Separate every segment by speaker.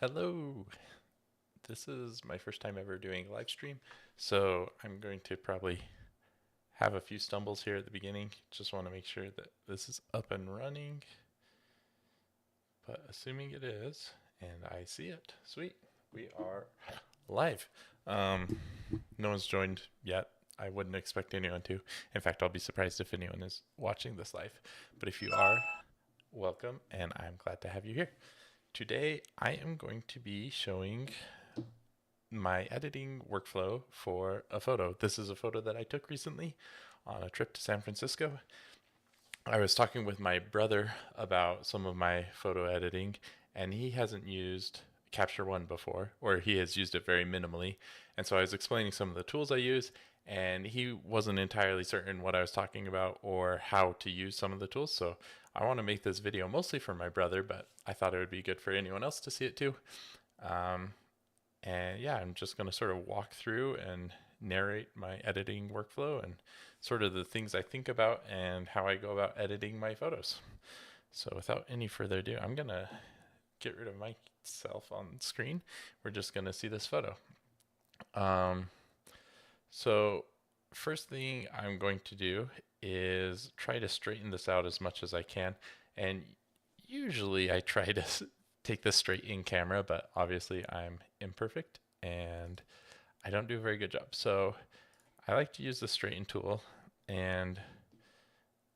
Speaker 1: Hello. This is my first time ever doing a live stream, so I'm going to probably have a few stumbles here at the beginning. Just want to make sure that this is up and running, but assuming it is, and I see it, sweet. We are live. Um, no one's joined yet. I wouldn't expect anyone to. In fact, I'll be surprised if anyone is watching this live. But if you are, welcome, and I'm glad to have you here. Today, I am going to be showing my editing workflow for a photo. This is a photo that I took recently on a trip to San Francisco. I was talking with my brother about some of my photo editing, and he hasn't used Capture One before, or he has used it very minimally. And so I was explaining some of the tools I use, and he wasn't entirely certain what I was talking about or how to use some of the tools. So I want to make this video mostly for my brother, but I thought it would be good for anyone else to see it too. Um, and yeah, I'm just going to sort of walk through and narrate my editing workflow and sort of the things I think about and how I go about editing my photos. So without any further ado, I'm going to get rid of myself on screen. We're just going to see this photo. Um, so first thing I'm going to do is try to straighten this out as much as I can. And usually I try to take this straight in camera, but obviously I'm imperfect and I don't do a very good job. So I like to use the straighten tool, and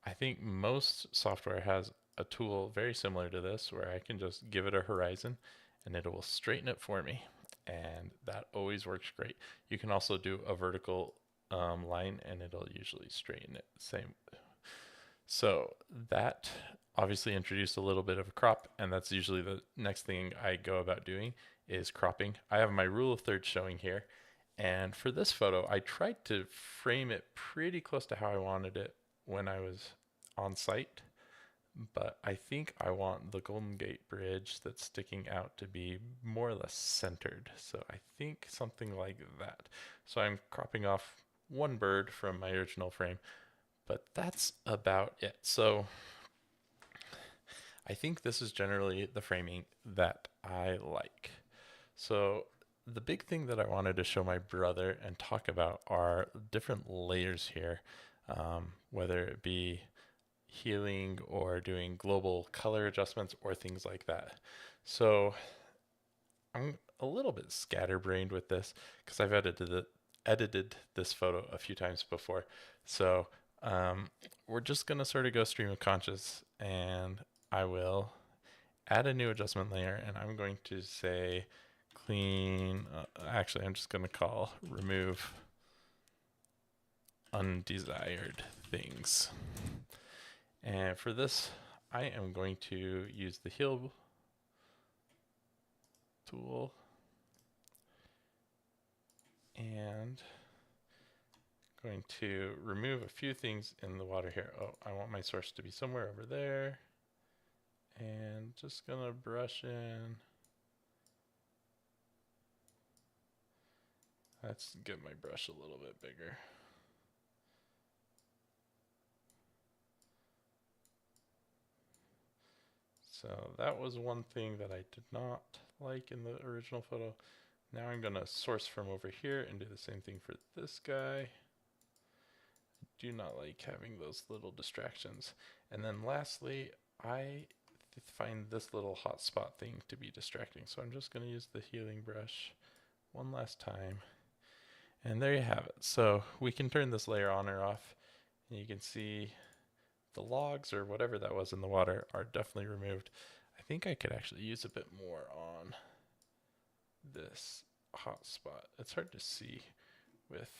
Speaker 1: I think most software has a tool very similar to this where I can just give it a horizon and it will straighten it for me. And that always works great. You can also do a vertical line and it'll usually straighten it. Same. So that obviously introduced a little bit of a crop, and that's usually the next thing I go about doing is cropping. I have my rule of thirds showing here, and for this photo, I tried to frame it pretty close to how I wanted it when I was on site, but I think I want the Golden Gate Bridge that's sticking out to be more or less centered. So I think something like that. So I'm cropping off one bird from my original frame, but that's about it. So I think this is generally the framing that I like. So the big thing that I wanted to show my brother and talk about are different layers here, whether it be healing or doing global color adjustments or things like that. So I'm a little bit scatterbrained with this because I've edited this photo a few times before. So we're just gonna sort of go stream of conscious, and I will add a new adjustment layer, and I'm going to say clean. Actually, I'm just gonna call remove undesired things. And for this, I am going to use the heal tool and going to remove a few things in the water here. Oh, I want my source to be somewhere over there. And just gonna brush in. Let's get my brush a little bit bigger. So that was one thing that I did not like in the original photo. Now I'm gonna source from over here and do the same thing for this guy. Do not like having those little distractions. And then lastly, I find this little hotspot thing to be distracting. So I'm just going to use the healing brush one last time. And there you have it. So we can turn this layer on or off. And you can see the logs or whatever that was in the water are definitely removed. I think I could actually use a bit more on this hotspot. It's hard to see with,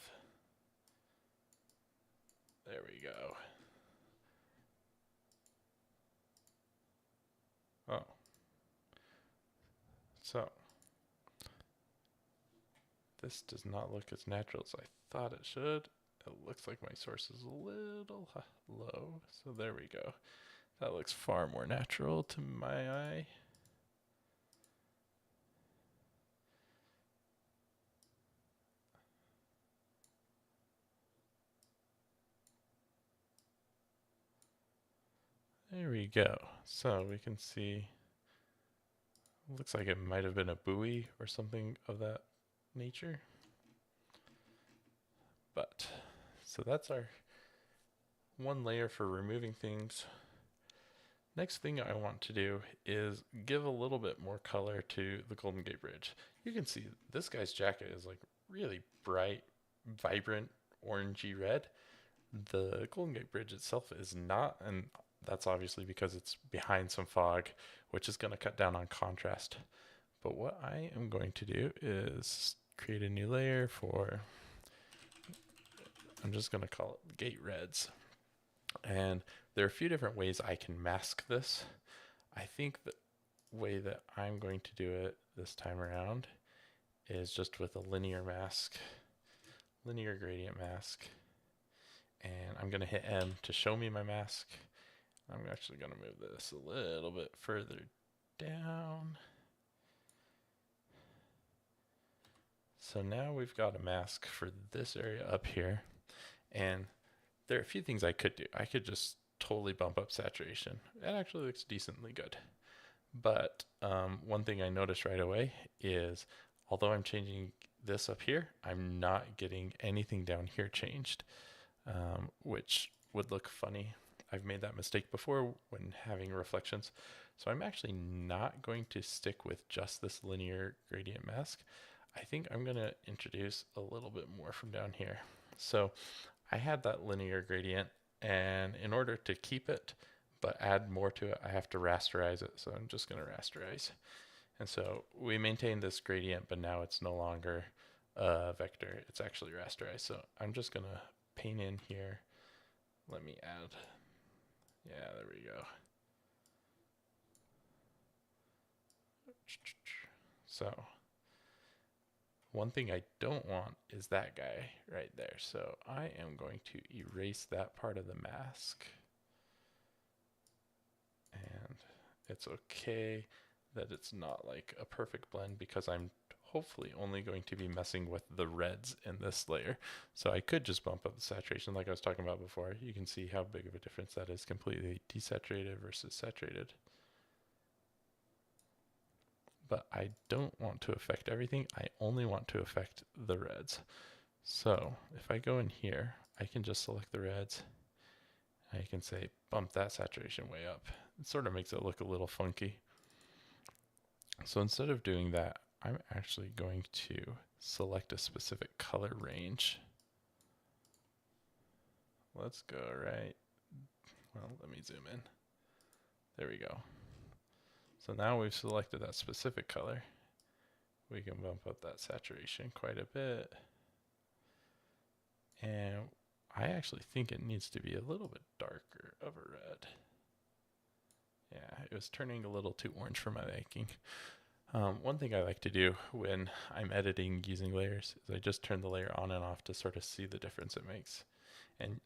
Speaker 1: there we go. Oh, so this does not look as natural as I thought it should. It looks like my source is a little low, so there we go. That looks far more natural to my eye. There we go. So we can see Looks like it might have been a buoy or something of that nature. But, so that's our one layer for removing things. Next thing I want to do is give a little bit more color to the Golden Gate Bridge. You can see this guy's jacket is like really bright, vibrant, orangey red. The Golden Gate Bridge itself is not, and that's obviously because it's behind some fog, which is going to cut down on contrast. But what I am going to do is create a new layer for, I'm just going to call it Gate Reds. And there are a few different ways I can mask this. I think the way that I'm going to do it this time around is just with a linear mask, linear gradient mask. And I'm going to hit M to show me my mask. I'm actually going to move this a little bit further down. So now we've got a mask for this area up here. And there are a few things I could do. I could just totally bump up saturation. It actually looks decently good. But one thing I noticed right away is, although I'm changing this up here, I'm not getting anything down here changed, which would look funny. I've made that mistake before when having reflections. So I'm actually not going to stick with just this linear gradient mask. I think I'm going to introduce a little bit more from down here. So I had that linear gradient, and in order to keep it but add more to it, I have to rasterize it. So I'm just going to rasterize. And so we maintain this gradient, but now it's no longer a vector. It's actually rasterized. So I'm just going to paint in here. Let me add. Yeah, there we go. So one thing I don't want is that guy right there. So I am going to erase that part of the mask. And it's okay that it's not like a perfect blend because I'm hopefully only going to be messing with the reds in this layer. So I could just bump up the saturation like I was talking about before. You can see how big of a difference that is, completely desaturated versus saturated. But I don't want to affect everything. I only want to affect the reds. So if I go in here, I can just select the reds. I can say bump that saturation way up. It sort of makes it look a little funky. So instead of doing that, I'm actually going to select a specific color range. Let's go right. Well, let me zoom in. There we go. So now we've selected that specific color. We can bump up that saturation quite a bit. And I actually think it needs to be a little bit darker of a red. Yeah, it was turning a little too orange for my liking. One thing I like to do when I'm editing using layers is I just turn the layer on and off to sort of see the difference it makes. And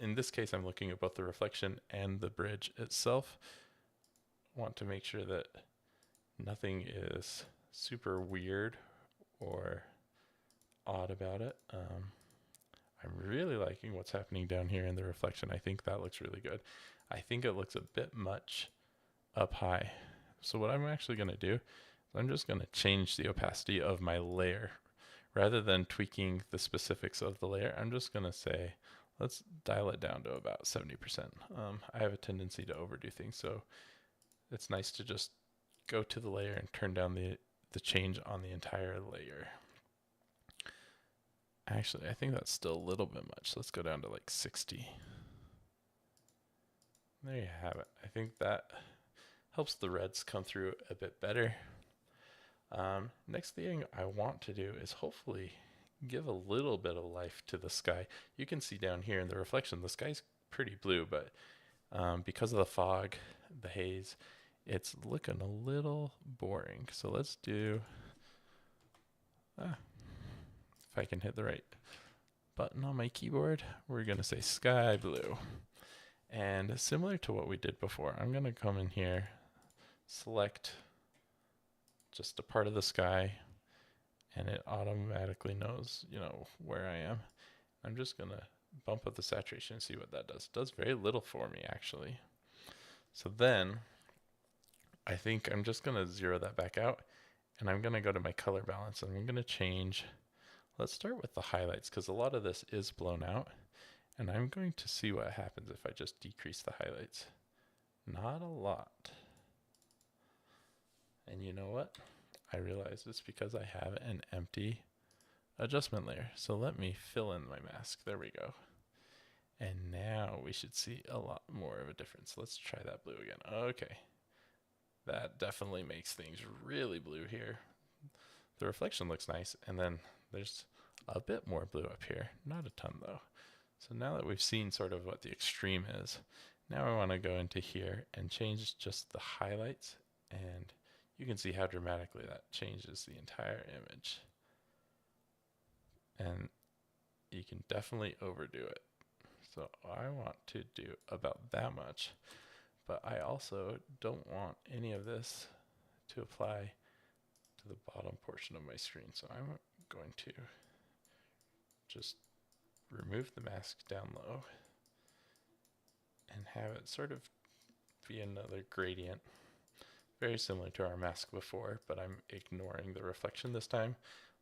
Speaker 1: in this case, I'm looking at both the reflection and the bridge itself. I want to make sure that nothing is super weird or odd about it. I'm really liking what's happening down here in the reflection. I think that looks really good. I think it looks a bit much up high. So what I'm actually going to do is I'm just going to change the opacity of my layer. Rather than tweaking the specifics of the layer, I'm just going to say, let's dial it down to about 70%. I have a tendency to overdo things, so it's nice to just go to the layer and turn down the change on the entire layer. Actually, I think that's still a little bit much. Let's go down to like 60. There you have it. I think that helps the reds come through a bit better. Next thing I want to do is hopefully give a little bit of life to the sky. You can see down here in the reflection, the sky's pretty blue, but because of the fog, the haze, it's looking a little boring. So let's do, if I can hit the right button on my keyboard, we're going to say sky blue. And similar to what we did before, I'm going to come in here, select just a part of the sky, and it automatically knows, where I am. I'm just going to bump up the saturation and see what that does. It does very little for me, actually. So then I think I'm just gonna zero that back out, and I'm gonna go to my color balance, and I'm gonna change. Let's start with the highlights because a lot of this is blown out, and I'm going to see what happens if I just decrease the highlights. Not a lot. And you know what? I realize it's because I have an empty adjustment layer. So let me fill in my mask. There we go. And now we should see a lot more of a difference. Let's try that blue again. Okay. That definitely makes things really blue here. The reflection looks nice, and then there's a bit more blue up here. Not a ton though. So now that we've seen sort of what the extreme is, now I want to go into here and change just the highlights, and you can see how dramatically that changes the entire image. And you can definitely overdo it. So I want to do about that much, but I also don't want any of this to apply to the bottom portion of my screen. So I'm going to just remove the mask down low and have it sort of be another gradient, very similar to our mask before, but I'm ignoring the reflection this time.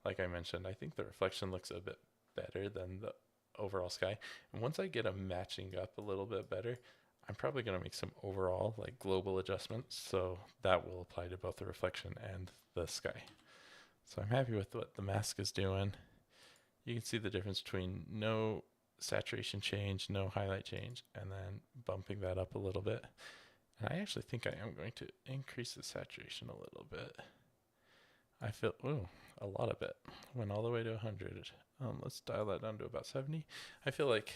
Speaker 1: Like I mentioned, I think the reflection looks a bit better than the overall sky. And once I get them matching up a little bit better, I'm probably going to make some overall like global adjustments, so that will apply to both the reflection and the sky. So I'm happy with what the mask is doing. You can see the difference between no saturation change, no highlight change, and then bumping that up a little bit. And I actually think I am going to increase the saturation a little bit. I feel, ooh, a lot of it. Went all the way to 100. Let's dial that down to about 70. I feel like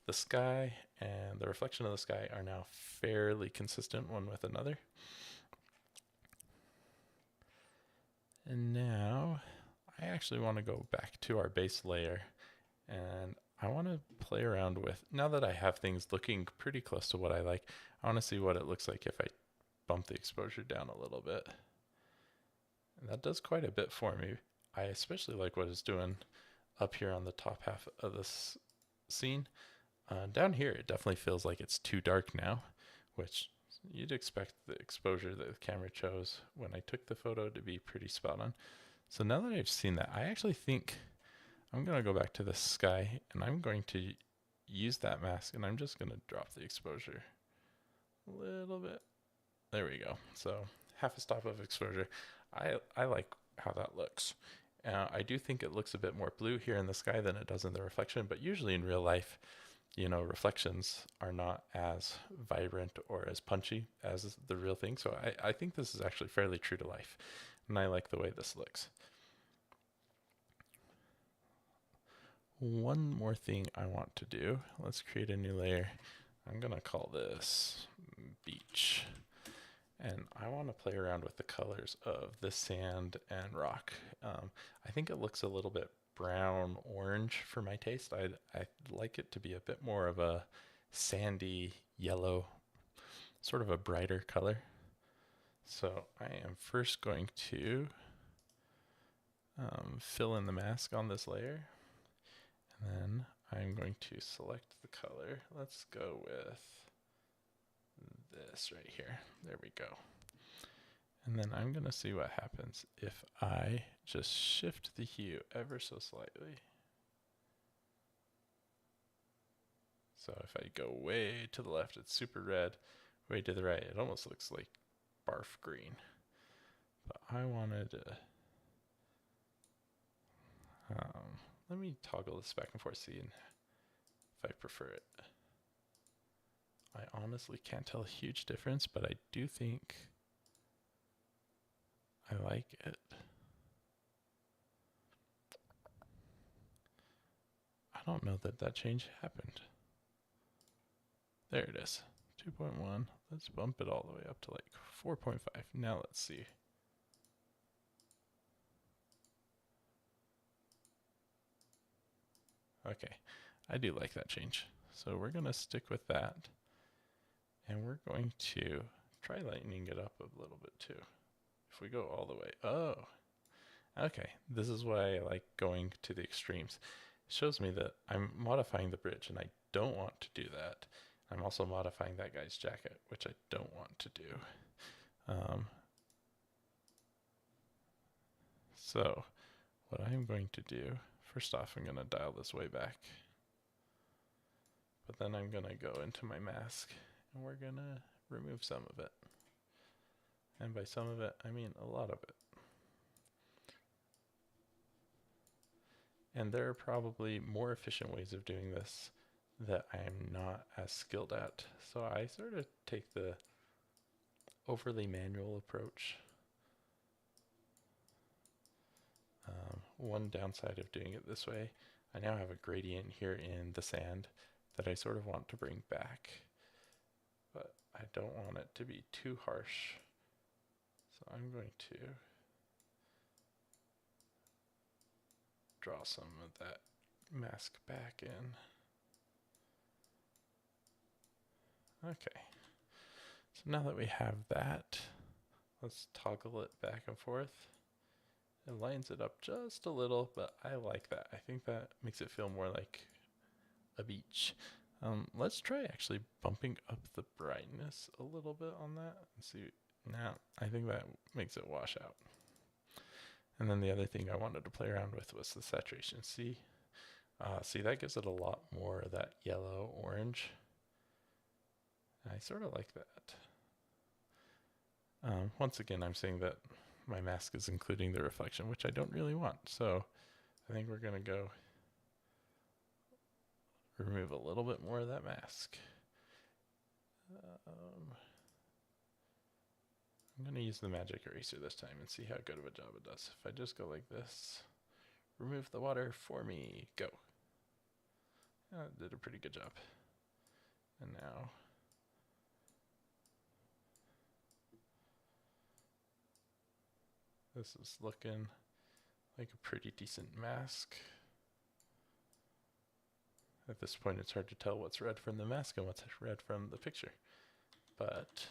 Speaker 1: the sky and the reflection of the sky are now fairly consistent one with another. And now I actually want to go back to our base layer, and I want to play around with, now that I have things looking pretty close to what I like, I want to see what it looks like if I bump the exposure down a little bit. And that does quite a bit for me. I especially like what it's doing up here on the top half of this scene. Down here, it definitely feels like it's too dark now, which you'd expect the exposure that the camera chose when I took the photo to be pretty spot on. So now that I've seen that, I actually think I'm going to go back to the sky, and I'm going to use that mask, and I'm just going to drop the exposure a little bit. There we go. So half a stop of exposure. I like how that looks. I do think it looks a bit more blue here in the sky than it does in the reflection, but usually in real life, you know, reflections are not as vibrant or as punchy as the real thing. So I think this is actually fairly true to life, and I like the way this looks. One more thing I want to do. Let's create a new layer. I'm going to call this beach. And I want to play around with the colors of the sand and rock. I think it looks a little bit brown orange for my taste. I'd like it to be a bit more of a sandy yellow, sort of a brighter color. So I am first going to fill in the mask on this layer, and then I'm going to select the color. Let's go with this right here. There we go. And then I'm going to see what happens if I just shift the hue ever so slightly. So if I go way to the left, it's super red. Way to the right, it almost looks like barf green. But I wanted to, let me toggle this back and forth, see if I prefer it. I honestly can't tell a huge difference, but I do think I like it. I don't know that that change happened. There it is, 2.1. Let's bump it all the way up to like 4.5. Now let's see. Okay, I do like that change. So we're gonna stick with that. And we're going to try lightening it up a little bit too. If we go all the way, oh, okay. This is why I like going to the extremes. It shows me that I'm modifying the bridge, and I don't want to do that. I'm also modifying that guy's jacket, which I don't want to do. So what I'm going to do, first off, I'm going to dial this way back. But then I'm going to go into my mask and we're going to remove some of it. And by some of it, I mean a lot of it. And there are probably more efficient ways of doing this that I'm not as skilled at. So I sort of take the overly manual approach. One downside of doing it this way, I now have a gradient here in the sand that I sort of want to bring back, but I don't want it to be too harsh. So I'm going to draw some of that mask back in. Okay, so now that we have that, let's toggle it back and forth. It lines it up just a little, but I like that. I think that makes it feel more like a beach. Let's try actually bumping up the brightness a little bit on that and see. Now, I think that makes it wash out. And then the other thing I wanted to play around with was the saturation. See, that gives it a lot more of that yellow orange. I sort of like that. Once again, I'm saying that my mask is including the reflection, which I don't really want. So I think we're going to go remove a little bit more of that mask. I'm going to use the magic eraser this time and see how good of a job it does. If I just go like this, remove the water for me, go. It did a pretty good job. And now this is looking like a pretty decent mask. At this point, it's hard to tell what's red from the mask and what's red from the picture. But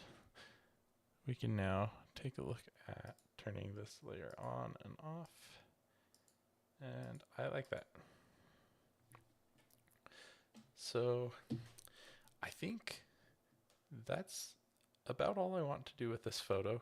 Speaker 1: we can now take a look at turning this layer on and off. And I like that. So I think that's about all I want to do with this photo.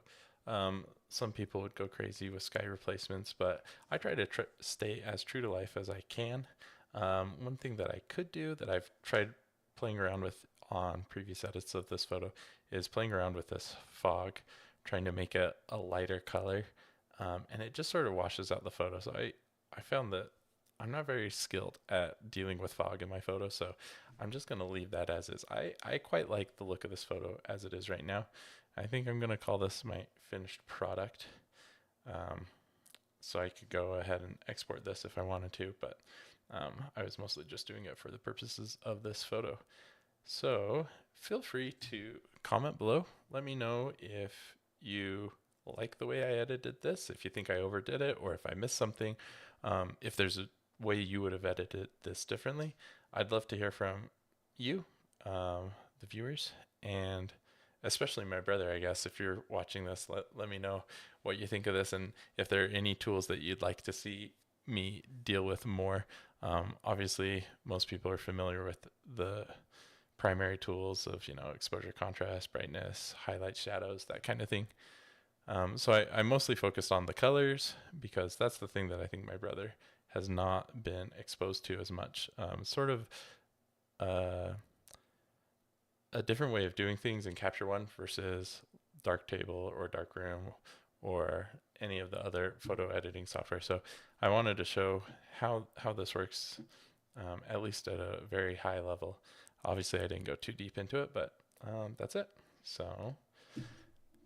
Speaker 1: Some people would go crazy with sky replacements, but I try to stay as true to life as I can. One thing that I could do that I've tried playing around with on previous edits of this photo is playing around with this fog, trying to make it a lighter color, and it just sort of washes out the photo. So I found that I'm not very skilled at dealing with fog in my photo, so I'm just going to leave that as is. I quite like the look of this photo as it is right now. I think I'm going to call this my finished product. So I could go ahead and export this if I wanted to, but I was mostly just doing it for the purposes of this photo. So feel free to comment below. Let me know if you like the way I edited this, if you think I overdid it, or if I missed something. If there's a way you would have edited this differently, I'd love to hear from you, the viewers, and especially my brother, I guess. If you're watching this, let me know what you think of this, and if there are any tools that you'd like to see me deal with more. Obviously, most people are familiar with the primary tools of, exposure, contrast, brightness, highlight, shadows, that kind of thing. So I'm mostly focused on the colors because that's the thing that I think my brother has not been exposed to as much. Sort of a different way of doing things in Capture One versus Darktable or Darkroom or any of the other photo editing software. So I wanted to show how this works, at least at a very high level. Obviously, I didn't go too deep into it, but that's it. So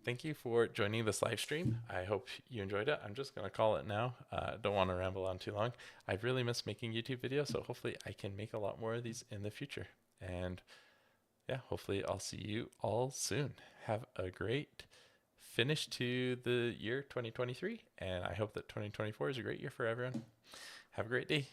Speaker 1: thank you for joining this live stream. I hope you enjoyed it. I'm just going to call it now. Don't want to ramble on too long. I've really missed making YouTube videos, so hopefully I can make a lot more of these in the future. And yeah, hopefully I'll see you all soon. Have a great finish to the year 2023, and I hope that 2024 is a great year for everyone. Have a great day.